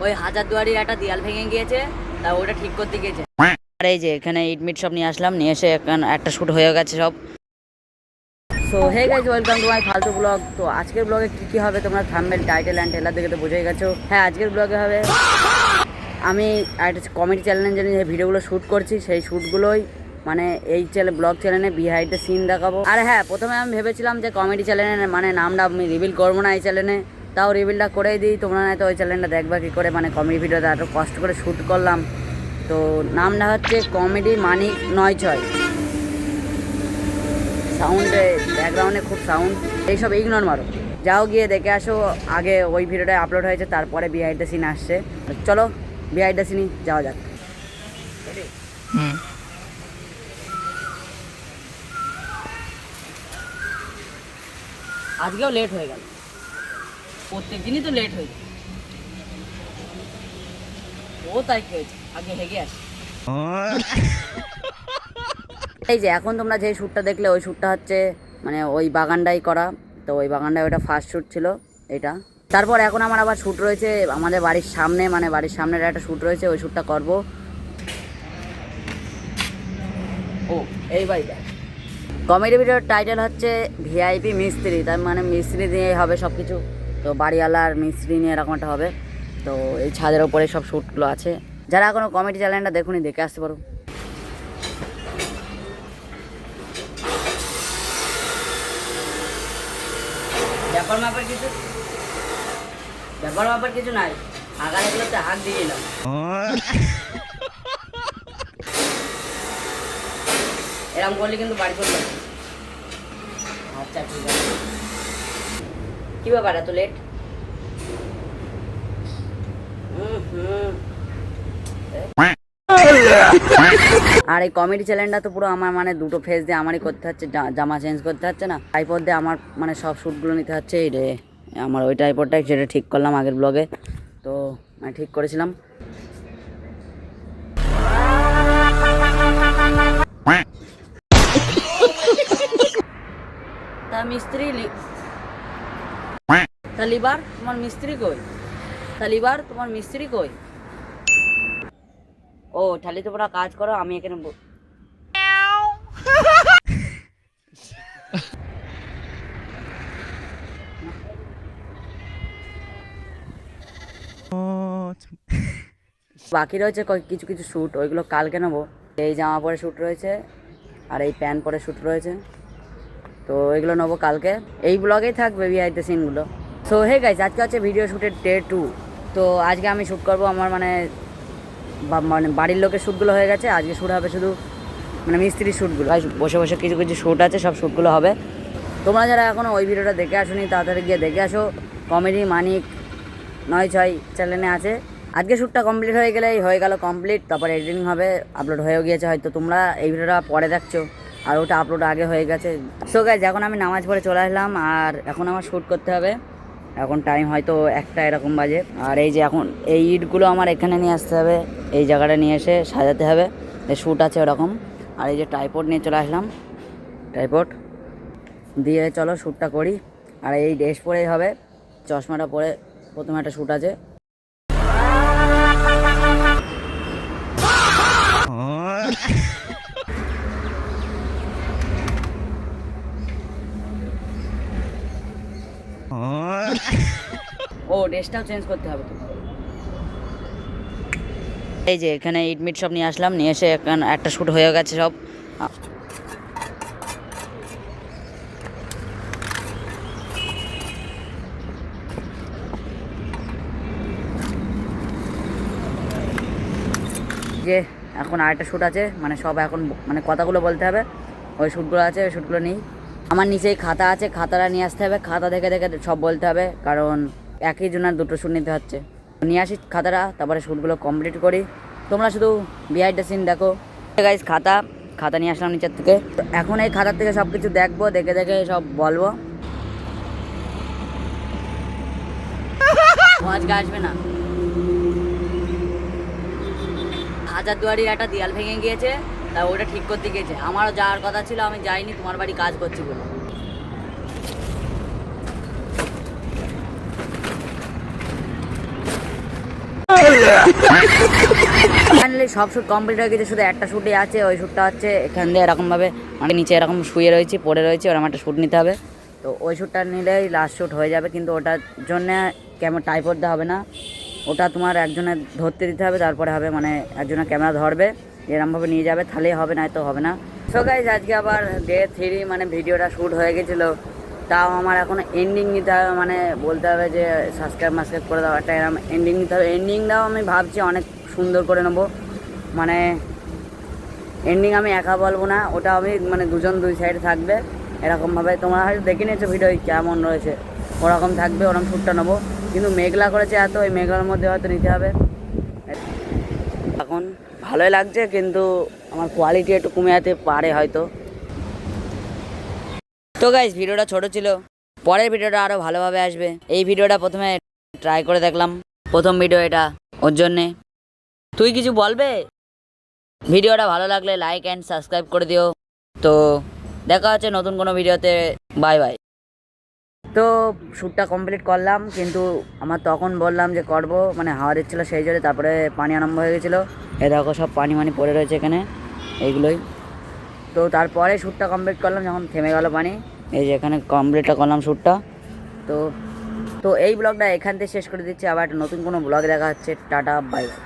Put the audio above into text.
ওই হাজারদুয়ারির একটা দেয়াল ভেঙে গিয়েছে, তা ওটা ঠিক করতে গিয়েছে। আর এই যে এখানে ইট মিট সব নিয়ে আসলাম, নিয়ে এসে একটা শ্যুট হয়ে গেছে সব। So hey guys, welcome to my ফালতু ব্লগ। তো আজকের ব্লগে কী হবে তোমরা থাম্বনেল, টাইটেল অ্যান্ড ট্রেলার দেখে তো বুঝেই গেছো। হ্যাঁ, আজকের ব্লগে হবে আমি একটা কমেডি চ্যানেলে যে ভিডিওগুলো শ্যুট করছি, সেই শ্যুটগুলোই মানে এই ব্লগ চ্যানেলে বিহাইন্ড দ্য সিন দেখাবো। আর হ্যাঁ, প্রথমে আমি ভেবেছিলাম যে কমেডি চ্যানেলে মানে নামটা আমি রিভিল করবো না এই চ্যানেলে, তাও রিভিলটা করেই দিই। তোমরা নয়তো ওই চ্যানেলটা দেখবা কী করে, মানে কমেডি ভিডিওটা এত কষ্ট করে শ্যুট করলাম। তো নামটা হচ্ছে কমেডি মানিক ৯৬। সাউন্ডে ব্যাকগ্রাউন্ডে খুব সাউন্ড, এইসব ইগনোর মারো, যাও গিয়ে দেখে আসো। আগে ওই ভিডিওটা আপলোড হয়েছে, তারপরে বিহাইন্ড দ্য সিন আসছে। চলো বিহাইন্ড দ্য সিনই যাওয়া যাক। আজকেও লেট হয়ে গেল, প্রত্যেক দিনই তো লেট হয়ে যায়। ও তাই কি হয়েছে, আগে হেগে আসি। এই যে এখন তোমরা যে শ্যুটটা দেখলে, ওই শ্যুটটা হচ্ছে মানে ওই বাগানটাই করা। তো ওই বাগানটায় ওটা ফার্স্ট শ্যুট ছিল এটা। তারপর এখন আমার আবার শ্যুট রয়েছে আমাদের বাড়ির সামনে, মানে বাড়ির সামনের একটা শ্যুট রয়েছে, ওই শ্যুটটা করবো। ও এই বাড়িটা কমেডি ভিডিওর টাইটেল হচ্ছে ভিআইপি মিস্ত্রি, তার মানে মিস্ত্রি দিয়ে হবে সব কিছু। তো বাড়িওয়ালার মিস্ত্রি নিয়ে এরকম একটা হবে। তো এই ছাদের ওপরে সব শ্যুটগুলো আছে। যারা এখনও কমেডি চ্যানেলটা দেখুনি, দেখে আসতে পারো। ব্যাপার কিছু নাই, আগার এগুলোতে হাত দিয়ে দিলাম। এরকম করলে কিন্তু বাড়ি চলবে। আচ্ছা ঠিক আছে। কী ব্যাপার এত লেট? আর এই কমেডি চ্যানেলটা তো পুরো আমার মানে দুটো ফেস দিয়ে আমারই করতে হচ্ছে, জামা চেঞ্জ করতে হচ্ছে না, ট্রাইপড দিয়ে আমার মানে সব শ্যুটগুলো নিতে হচ্ছে। এই রে আমার ওই ট্রাইপডটাই, যেটা ঠিক করলাম আগের ব্লগে, তো আমি ঠিক করেছিলাম। তা মিস্ত্রি তালিবার তোমার মিস্ত্রি কই? তালিবার তোমার মিস্ত্রি কই? ও তাহলে তোমরা কাজ করো, আমি এখানে বাকি রয়েছে কিছু কিছু শ্যুট, ওইগুলো কালকে নেবো। এই জামা পরে শ্যুট রয়েছে, আর এই প্যান্ট পরে শ্যুট রয়েছে, তো এগুলো নেবো কালকে। এই ব্লগেই থাকবে বিহাইন্ড দ্য সিনগুলো। সো হে গাইস, আজকে হচ্ছে ভিডিও শ্যুটের ডে 2। তো আজকে আমি শ্যুট করবো আমার মানে বাড়ির লোকের শ্যুটগুলো হয়ে গেছে, আজকে শ্যুট হবে শুধু মানে মিস্ত্রির শ্যুটগুলো। বসে বসে কিছু কিছু শ্যুট আছে, সব শ্যুটগুলো হবে। তোমরা যারা এখনও ওই ভিডিওটা দেখে আসোনি, তাড়াতাড়ি গিয়ে দেখে আসো। কমেডি মানিক ৯৬ চ্যানেলে আছে। আজকে শ্যুটটা কমপ্লিট হয়ে গেলেই হয়ে গেল কমপ্লিট, তারপর এডিটিং হবে, আপলোড হয়েও গিয়েছে। হয়তো তোমরা এই ভিডিওটা পরে দেখছো, আর ওটা আপলোড আগে হয়ে গেছে। সো গাইজ, এখন আমি নামাজ পড়ে চলে আসলাম, আর এখন আমার শ্যুট করতে হবে। এখন টাইম হয়তো 1টা এরকম বাজে। আর এই যে এখন এই ইটগুলো আমার এখানে নিয়ে আসতে হবে, এই জায়গাটা নিয়ে এসে সাজাতে হবে, শ্যুট আছে ওরকম। আর এই যে ট্রাইপড নিয়ে চলে আসলাম, ট্রাইপড দিয়ে চলো শ্যুটটা করি। আর এই ড্রেস পরেই হবে, চশমাটা পরে প্রথমে একটা শ্যুট আছে। ও ড্রেসটাও চেঞ্জ করতে হবে তো। এই যে এখানে ইট মিট সব নিয়ে আসলাম, নিয়ে এসে একটা শ্যুট হয়ে গেছে সব। যে এখন আরেকটা শ্যুট আছে, মানে সব এখন মানে কথাগুলো বলতে হবে। ওই শ্যুটগুলো আছে, ওই শ্যুটগুলো নেই। আমার নিচেই খাতা আছে, খাতাটা নিয়ে আসতে হবে। খাতা দেখে দেখে সব বলতে হবে, কারণ একই জনের দুটো শ্যুট নিতে হচ্ছে। নিয়ে আসি খাতাটা, তারপরে শ্যুটগুলো কমপ্লিট করি। তোমরা শুধু বিহাইন্ড দ্য সিন দেখো। গাইস, খাতা নিয়ে আসলাম নিচের থেকে। এখন এই খাতার থেকে সব কিছু দেখবো, দেখে দেখে সব বলবো। আজকে আসবে না, হাজারদুয়ারির একটা দেয়াল ভেঙে গিয়েছে, তা ওটা ঠিক করতে গিয়েছে। আমারও যাওয়ার কথা ছিল, আমি যাইনি, তোমার বাড়ি কাজ করছি বলে। ফাইনালি সব শ্যুট কমপ্লিট হয়ে গেছে, শুধু একটা শ্যুটই আছে। ওই শ্যুটটা হচ্ছে এখান দিয়ে এরকমভাবে মানে নিচে এরকম শুয়ে রয়েছে, পড়ে রয়েছে, ওরকম একটা শ্যুট নিতে হবে। তো ওই শ্যুটটা নিলেই লাস্ট শ্যুট হয়ে যাবে, কিন্তু ওটার জন্যে ক্যামেরা ট্রাইপড দেওয়া হবে না, ওটা তোমার একজনের ধরতে দিতে হবে, তারপরে হবে, মানে একজনের ক্যামেরা ধরবে, এরকমভাবে নিয়ে যাবে, তাহলেই হবে, নয়তো হবে না। সো গাইস আজকে আবার ডে 3 মানে ভিডিওটা শ্যুট হয়ে গেছিলো, তাও আমার এখন এন্ডিং নিতে হবে, মানে বলতে হবে যে সাবস্ক্রাইব করে দাও, একটা এরকম এন্ডিং নিতে হবে। এন্ডিংটাও আমি ভাবছি অনেক সুন্দর করে নেবো, মানে এন্ডিং আমি একা বলবো না, ওটা আমি মানে দুজন দুই সাইডে থাকবে এরকমভাবে। তোমরা হয়তো দেখে নিয়েছো ভিডিও কেমন রয়েছে, ওরকম থাকবে, ওরকম শ্যুটটা নেবো। কিন্তু মেঘলা করেছে এত, ওই মেঘলার মধ্যে হয়তো নিতে হবে। এখন ভালোই লাগছে, কিন্তু আমার কোয়ালিটি একটু কমে যেতে পারে হয়তো। তো গাইস ভিডিওটা ছোট ছিল, পরের ভিডিওটা আরও ভালোভাবে আসবে। এই ভিডিওটা প্রথমে ট্রাই করে দেখলাম, প্রথম ভিডিও এটা, ওর জন্যে। তুই কিছু বলবে? ভিডিওটা ভালো লাগলে লাইক অ্যান্ড সাবস্ক্রাইব করে দিও। তো দেখা হচ্ছে নতুন কোনো ভিডিওতে, বাই বাই। তো শ্যুটটা কমপ্লিট করলাম, কিন্তু আমার তখন বললাম যে করবো, মানে হাওয়া দিচ্ছিলো সেই জন্য, তারপরে পানি আরম্ভ হয়ে গেছিলো। এ দেখো সব পানি মানি পড়ে রয়েছে এখানে, এইগুলোই। তো তারপরে শ্যুটটা কমপ্লিট করলাম, যখন থেমে গেল পানি, এই যে এখানে কমপ্লিটটা করলাম শ্যুটটা। তো তো এই ব্লগটা এখান থেকে শেষ করে দিচ্ছি, আবার একটা নতুন কোনো ব্লগ দেখা হচ্ছে। Tata bye bye.